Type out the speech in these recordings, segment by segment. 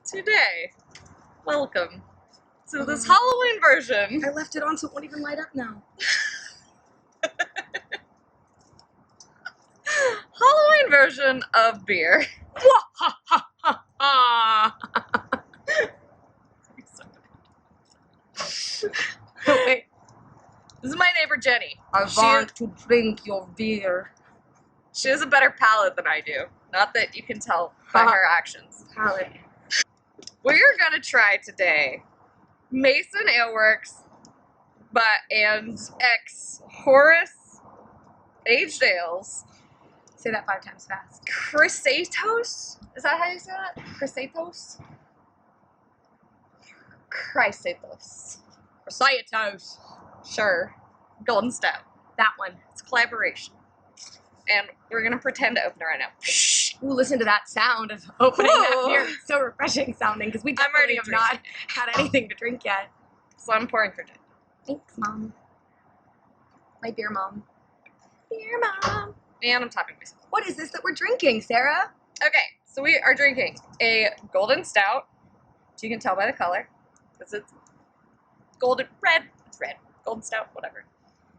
today. Welcome to this Halloween version. I left it on so it won't even light up now. Halloween version of beer. Wait, This is my neighbor Jenny. I want to drink your beer. She has a better palate than I do. Not that you can tell by her actions. Palate. We're gonna try today Mason Aleworks and X Horus aged ales. Say that 5 times fast. Chrysaetos? Is that how you say that? Chrysaetos? Chrysaetos. Chrysaetos. Sure. Golden Stout. That one. It's a collaboration. And we're gonna pretend to open it right now. Ooh, listen to that sound of opening that Whoa. beer. It's so refreshing sounding because we I'm already definitely have not had anything to drink yet. So I'm pouring for Jen. Thanks, Mom. My beer mom. Beer mom. And I'm topping myself. What is this that we're drinking, Sarah? Okay, so we are drinking a golden stout. So you can tell by the color. Because it's golden red. It's red. Golden stout, whatever.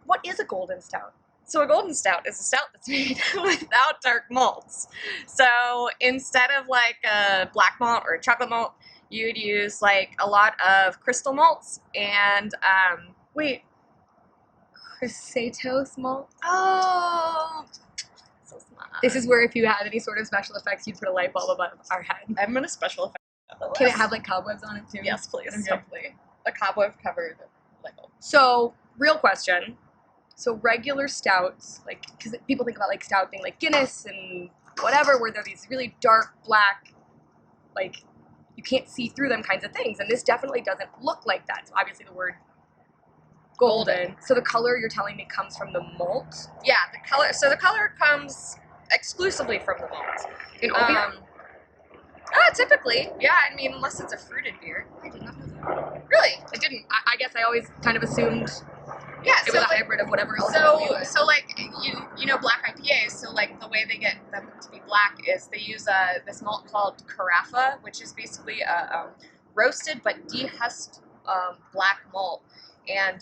What is a golden stout? So a golden stout is a stout that's made without dark malts. So instead of like a black malt or a chocolate malt, you'd use like a lot of crystal malts and Wait. Chrysaetos malt? oh, so smart. This is where if you had any sort of special effects, you'd put a light bulb above our head. I'm gonna special effect. Can it have like cobwebs on it too? Yes, please. Okay. Hopefully. A cobweb covered label. So, real question. So regular stouts, like, because people think about like stout being like Guinness and whatever, where they're these really dark black, like you can't see through them kinds of things, and this definitely doesn't look like that. So obviously the word golden. So the color you're telling me comes from the malt Yeah, the color. So the color comes exclusively from the malt. in all beer? Typically, yeah. I mean, unless it's a fruited beer. I did not know that. Really? I didn't. I guess I always kind of assumed Yeah. it was a hybrid of whatever else. So like you know black IPAs. So like the way they get them to be black is they use this malt called Carafa, which is basically a roasted but dehusked black malt. And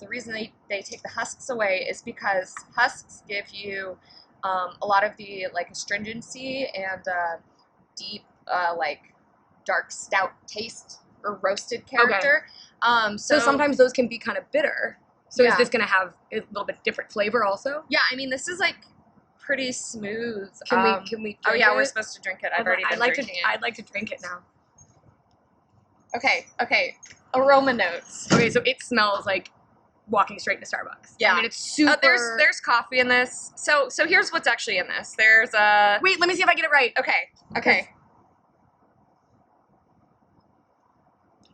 the reason they take the husks away is because husks give you a lot of the like astringency and deep like dark stout taste or roasted character. So sometimes those can be kind of bitter. So Yeah. is this going to have a little bit different flavor also? yeah, I mean this is like pretty smooth. Can we? Oh drink yeah, it? we're supposed to drink it. I've already been I'd like drinking I'd like to drink it now. it. Okay. Aroma notes. Okay, so it smells like walking straight into Starbucks. Yeah. I mean, it's super. There's coffee in this. So here's what's actually in this. There's a Wait, let me see if I get it right. Okay.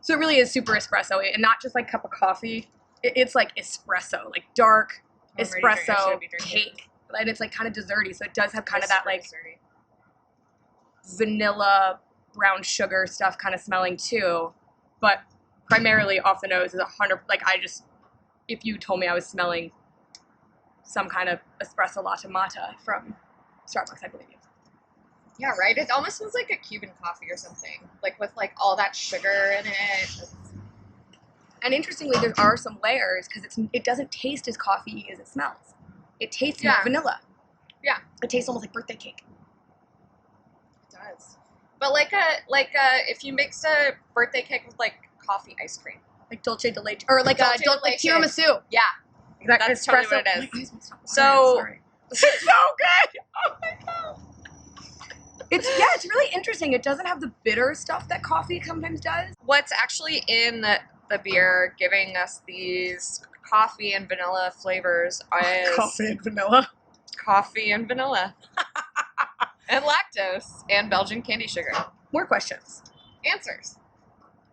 So it really is super espresso, and not just like cup of coffee. It's like espresso, like dark I'm already drinking. I espresso should be drinking. cake, and it's like kind of desserty. So it does have kind of It's that like pretty sturdy. vanilla, brown sugar stuff kind of smelling too, but primarily off the nose is 100. Like if you told me I was smelling some kind of espresso latte mata from Starbucks, I believe you. Yeah, right. It almost smells like a Cuban coffee or something, like with like all that sugar in it. And interestingly, there are some layers because it doesn't taste as coffee as it smells. It tastes more Yeah. vanilla. Yeah. It tastes almost like birthday cake. It does. But like if you mixed a birthday cake with like coffee ice cream. Like dulce de leche. Or like Dulce de like leche. tiramisu. Yeah. Exactly. That's totally what it is. My eyes won't stop watering, So- I'm sorry. This is so good. Oh my god. It's really interesting. It doesn't have the bitter stuff that coffee sometimes does. What's actually in the beer giving us these coffee and vanilla flavors is and vanilla. coffee and vanilla. And lactose and Belgian candy sugar. More questions. Answers.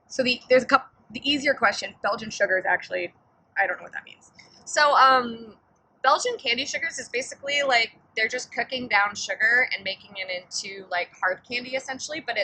So there's a couple. The easier question, Belgian sugar is actually, I don't know what that means. So, Belgian candy sugars is basically like they're just cooking down sugar and making it into like hard candy essentially, but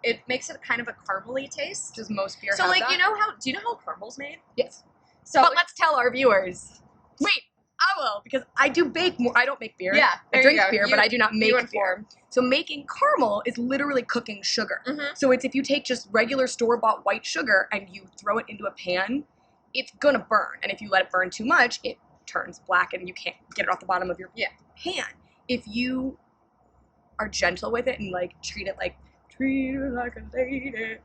it makes it kind of a caramely taste. Does most beer So have like that? do you know how caramel's made? Yes. So But let's tell our viewers. Wait, I will, because I do bake more. I don't make beer. Yeah, I there drink you go. beer, but I do not make beer. inform. So making caramel is literally cooking sugar. Mhm. So it's if you take just regular store-bought white sugar and you throw it into a pan, it's gonna burn. And if you let it burn too much, it turns black and you can't get it off the bottom of your pan. If you are gentle with it and like treat it like a lady,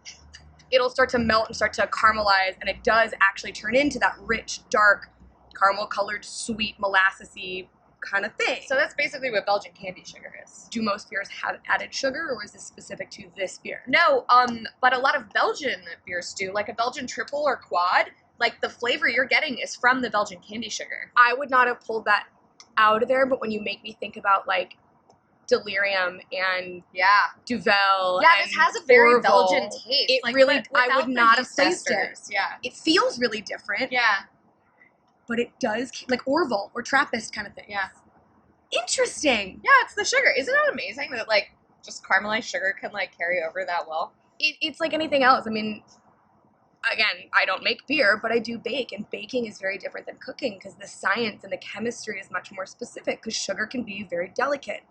it'll start to melt and start to caramelize, and it does actually turn into that rich, dark, caramel-colored, sweet, molassesy kind of thing. So that's basically what Belgian candy sugar is. Do most beers have added sugar, or is this specific to this beer? No, but a lot of Belgian beers do, like a Belgian triple or quad. Like the flavor you're getting is from the Belgian candy sugar. I would not have pulled that out of there, but when you make me think about like Delirium and Duvel, yeah, and this has a very Orval, Belgian taste. It like, really, but I would without the not have yeast placed it. esters. Yeah, It feels really different, yeah, but it does like Orval or Trappist kind of thing. yeah. Interesting. Yeah, it's the sugar. Isn't that amazing that like just caramelized sugar can like carry over that well? It's like anything else. I mean, again, I don't make beer, but I do bake, and baking is very different than cooking because the science and the chemistry is much more specific because sugar can be very delicate.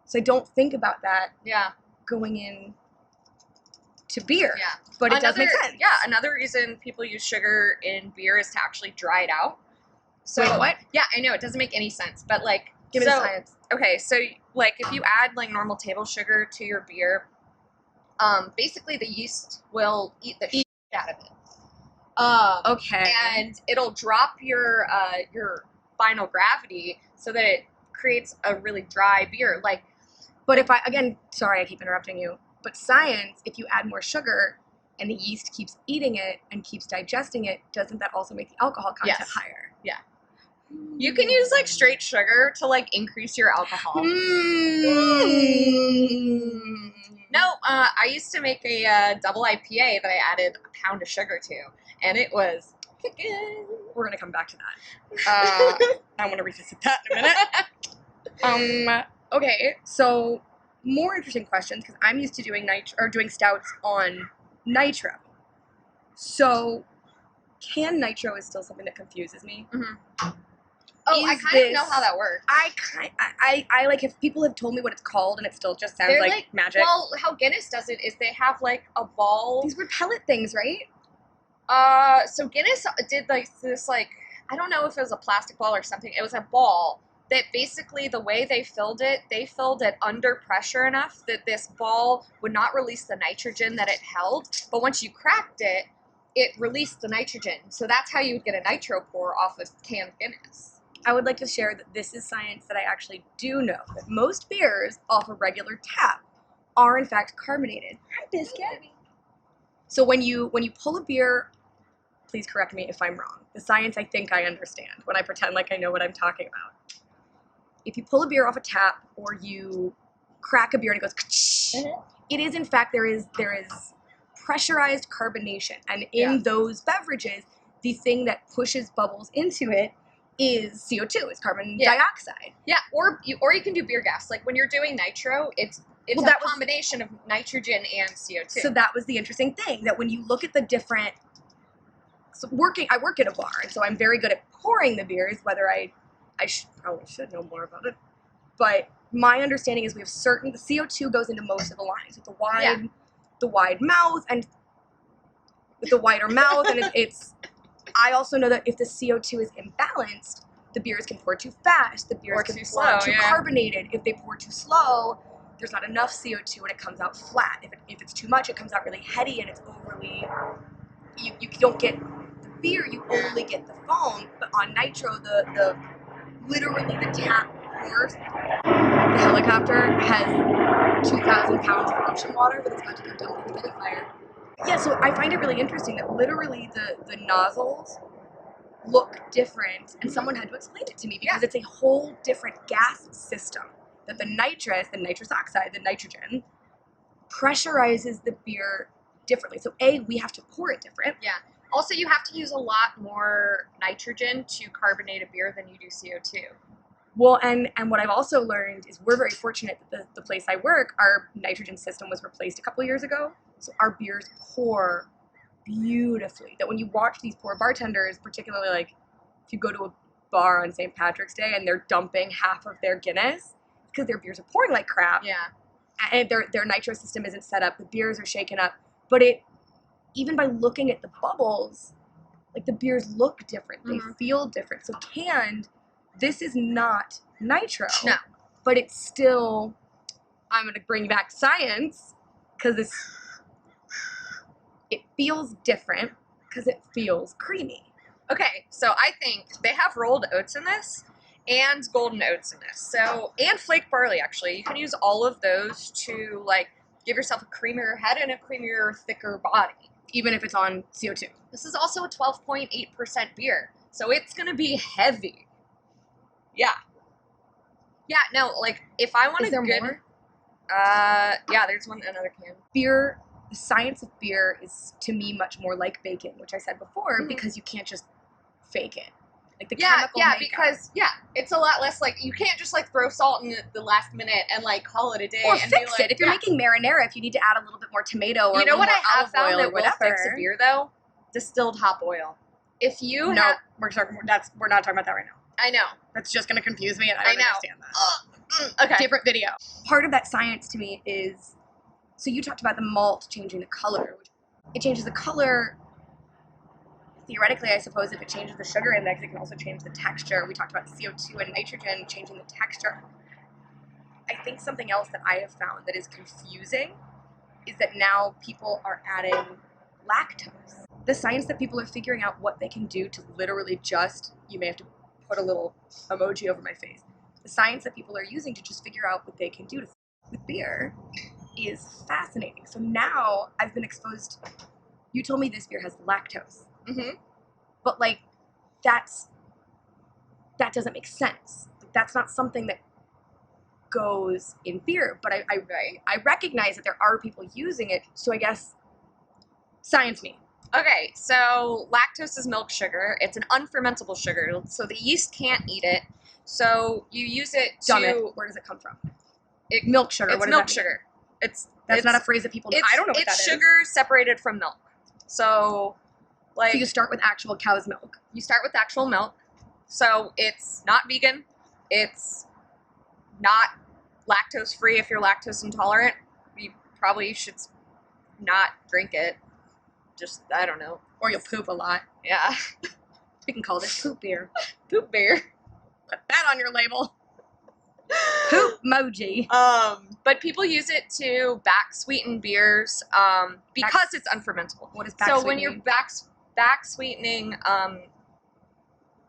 So I don't think about that going in to beer. Yeah. But it does make sense. Yeah, another reason people use sugar in beer is to actually dry it out. So wait, what? Yeah, I know, it doesn't make any sense, but like Give me the science. Okay, so like if you add like normal table sugar to your beer, basically the yeast will eat the shit out of it. Okay. And it'll drop your final gravity so that it creates a really dry beer. Like, but if sorry, I keep interrupting you, but science, if you add more sugar and the yeast keeps eating it and keeps digesting it, doesn't that also make the alcohol content higher? Yeah. You can use like straight sugar to like increase your alcohol. No, I used to make a double IPA that I added a pound of sugar to, and it was kicking. We're gonna come back to that. I want to revisit that in a minute. Okay, so more interesting questions because I'm used to doing doing stouts on Nitro. So, Nitro is still something that confuses me. Mm-hmm. Oh, I kind of know how that works. I like if people have told me what it's called and it still just sounds like magic. Well, how Guinness does it is they have like a ball. These were pellet things, right? So Guinness did like this like I don't know if it was a plastic ball or something. It was a ball that basically the way they filled it under pressure enough that this ball would not release the nitrogen that it held. But once you cracked it, it released the nitrogen. So that's how you would get a nitro pour off of canned Guinness. I would like to share that this is science that I actually do know, that most beers off a regular tap are in fact carbonated. Hi, Biscuit. So when you pull a beer, please correct me if I'm wrong. The science I think I understand when I pretend like I know what I'm talking about. If you pull a beer off a tap or you crack a beer and it goes, it is in fact there is pressurized carbonation, and in those beverages, the thing that pushes bubbles into it is CO2, is carbon dioxide. Yeah, or you can do beer gas. Like when you're doing nitro, it's a combination of nitrogen and CO2. So that was the interesting thing, that when you look at the different, I work at a bar, and so I'm very good at pouring the beers, whether I probably should know more about it. But my understanding is we have the CO2 goes into most of the lines with the wide mouth and with the wider mouth, and it's I also know that if the CO2 is imbalanced, the beers can pour too fast, the beers can pour too carbonated. If they pour too slow, there's not enough CO2 and it comes out flat. If it's too much, it comes out really heady and it's overly, you don't get the beer, you only get the foam. But on Nitro, literally the tap pours. The helicopter has 2,000 pounds of ocean water, but it's about to go down with the fire. Yeah, so I find it really interesting that literally the nozzles look different, and someone had to explain it to me because it's a whole different gas system. That the nitrous oxide, the nitrogen, pressurizes the beer differently. So we have to pour it different. Yeah. Also, you have to use a lot more nitrogen to carbonate a beer than you do CO2. Well, and what I've also learned is we're very fortunate that the place I work, our nitrogen system was replaced a couple of years ago. So our beers pour beautifully. That when you watch these poor bartenders, particularly like if you go to bar on St. Patrick's Day and they're dumping half of their Guinness because their beers are pouring like crap. Yeah. And their nitro system isn't set up. The beers are shaken up. But it, even by looking at the bubbles, like the beers look different. They feel different. So canned, this is not nitro. No. But it's still, I'm going to bring back science because it feels different because it feels creamy. Okay, so I think they have rolled oats in this and golden oats in this. So, and flake barley, actually. You can use all of those to, like, give yourself a creamier head and a creamier, thicker body. Even if it's on CO2. This is also a 12.8% beer, so it's going to be heavy. Yeah. Yeah, no, like, if I want Is there good... more? Yeah, there's another can. Beer, the science of beer is, to me, much more like baking, which I said before, because you can't just fake it. Like the chemical makeup. Because it's a lot less like you can't just like throw salt in the last minute and like call it a day or and fix be like, it. If you're making marinara, if you need to add a little bit more tomato or you know what I have olive found oil that or will whatever. fix a beer though? Distilled hop oil. If you No, have, we're not talking about that right now. I know That's just going to confuse me, and I don't understand that. okay. Different video. Part of that science to me is, so you talked about the malt changing the color. It changes the color. Theoretically, I suppose if it changes the sugar index, it can also change the texture. We talked about CO2 and nitrogen changing the texture. I think something else that I have found that is confusing is that now people are adding lactose. The science that people are figuring out what they can do to literally just, you may have to put a little emoji over my face. The science that people are using to just figure out what they can do with beer is fascinating. So now I've been exposed, you told me this beer has lactose. But like, that doesn't make sense. Like, that's not something that goes in beer. But I recognize that there are people using it. So I guess science me. Okay, so lactose is milk sugar. It's an unfermentable sugar, so the yeast can't eat it. So you use it to. Dumb it. Where does it come from? Milk sugar. It's what milk does that mean? sugar. That's not a phrase that people. I don't know what that is. It's sugar separated from milk. So, like, So you start with actual cow's milk. You start with actual milk. So it's not vegan. It's not lactose free. If you're lactose intolerant, you probably should not drink it. Just, I don't know. Or you'll poop a lot. Yeah. We can call this poop beer. Poop beer. Put that on your label. Poop emoji. But people use it to back sweeten beers because it's unfermentable. What is back so sweetening? when you're back sweetening,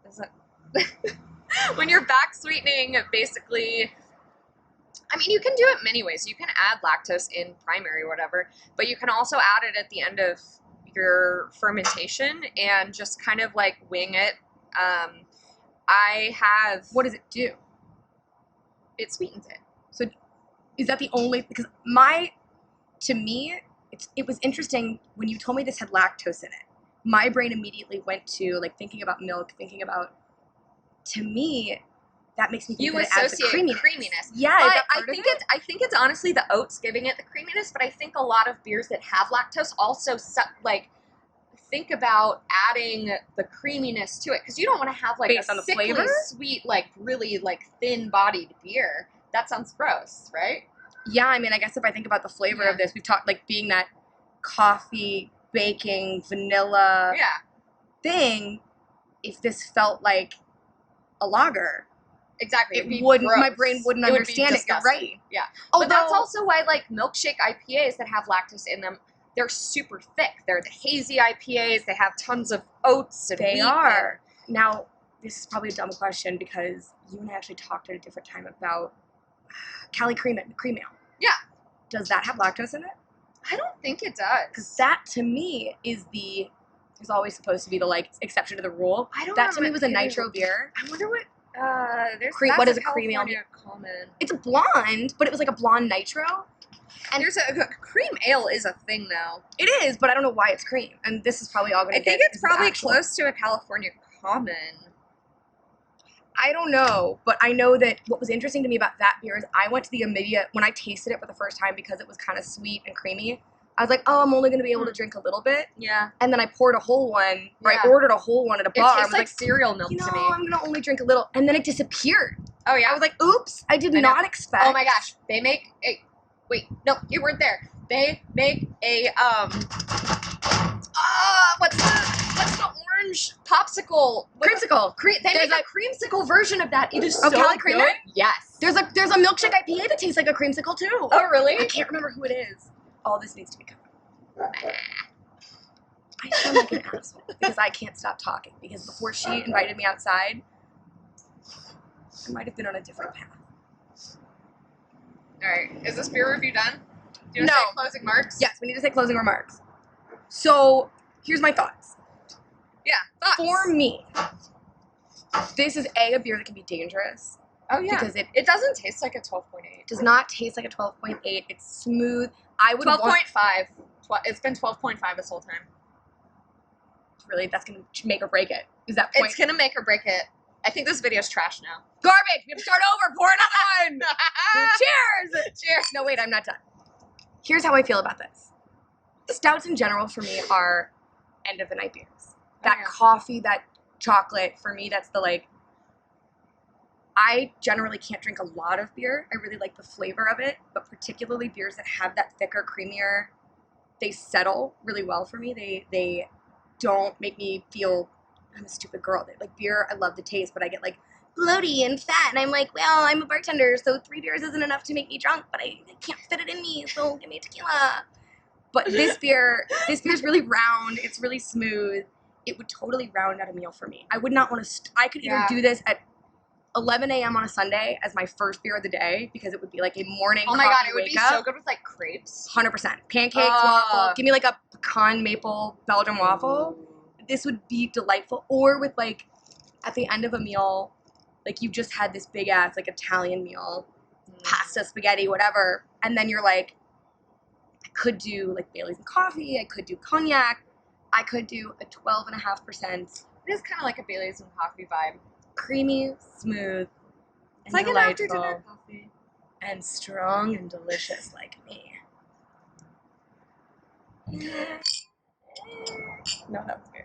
is it when you're back sweetening, basically, I mean, you can do it many ways. You can add lactose in primary or whatever, but you can also add it at the end of your fermentation and just kind of like wing it. What does it do? It sweetens it. So is that the only, because to me, it was interesting when you told me this had lactose in it. My brain immediately went to like thinking about milk, to me, that makes me think that it adds the creaminess. Yeah, but is that part of it? I think it's honestly the oats giving it the creaminess, but I think a lot of beers that have lactose also think about adding the creaminess to it, because you don't want to have like based a on the sickly flavor? Sweet, like really like thin-bodied beer. That sounds gross, right? Yeah, I mean, I guess if I think about the flavor of this, we've talked like being that coffee, baking, vanilla thing. If this felt like a lager, exactly, it wouldn't. My brain wouldn't understand it. You're right. Yeah, but that's also why like milkshake IPAs that have lactose in them, they're super thick. They're the hazy IPAs. They have tons of oats and wheat. They are. Now, this is probably a dumb question because you and I actually talked at a different time about Cali cream ale. Yeah. Does that have lactose in it? I don't think it does. Because that to me is there's always supposed to be the like exception to the rule. I don't that know to me was a nitro beer. I wonder what what is a cream ale? Common. It's a blonde, but it was like a blonde nitro. And there's a cream ale is a thing though. It is, but I don't know why it's cream. And this is probably all going to I think it's probably close to a California common. I don't know, but I know that what was interesting to me about that beer is I went to the immediate, when I tasted it for the first time because it was kind of sweet and creamy, I was like, oh, I'm only going to be able to drink a little bit. Yeah. And then I poured a whole one, or Yeah. I ordered a whole one at a bar. It tastes I was like cereal milk you know, to me. I'm going to only drink a little. And then it disappeared. Oh, yeah. I was like, oops, I did not expect. Oh, my gosh. They make a... Wait, no, you weren't there. They make a, what's the orange popsicle? Creamsicle. They make a creamsicle version of that. It is so Cali good. Creamer? Yes. There's a milkshake IPA that tastes like a creamsicle too. Oh, really? I can't remember who it is. All this needs to be covered. I sound like an asshole because I can't stop talking. Because before she invited me outside, I might have been on a different path. All right. Is this beer review done? Do you want No. to say closing remarks? Yes, we need to say closing remarks. So here's my thoughts. Yeah. Thoughts. For me, this is a beer that can be dangerous. Oh, yeah. Because it doesn't taste like a 12.8. does not taste like a 12.8. It's smooth. I would 12.5. It's been 12.5 this whole time. Really, that's going to make or break it. Is that point? It's going to make or break it. I think this video's trash now. Garbage! We have to start over. Pour another one! Cheers! Cheers! No, wait, I'm not done. Here's how I feel about this. Stouts in general for me are end of the night beers. That coffee, that chocolate, for me, that's the like... I generally can't drink a lot of beer. I really like the flavor of it, but particularly beers that have that thicker, creamier, they settle really well for me. They don't make me feel I'm a stupid girl. Like beer, I love the taste, but I get like bloaty and fat, and I'm like, well, I'm a bartender, so 3 beers isn't enough to make me drunk, but I can't fit it in me, so give me tequila. But this beer's really round. It's really smooth. It would totally round out a meal for me. I would not want to. I could either do this at 11 a.m. on a Sunday as my first beer of the day because it would be like a morning. Oh my god, it would be so good with like crepes. 100%. Pancakes, waffle. Give me like a pecan maple Belgian waffle. This would be delightful. Or with like at the end of a meal, like you just had this big ass like Italian meal, pasta, spaghetti, whatever, and then you're like, I could do like Baileys and coffee. I could do cognac. I could do a 12.5%. It is kind of like a Baileys and coffee vibe. Creamy, smooth, it's like delightful, an after dinner coffee. And strong and delicious like me. No, that was good.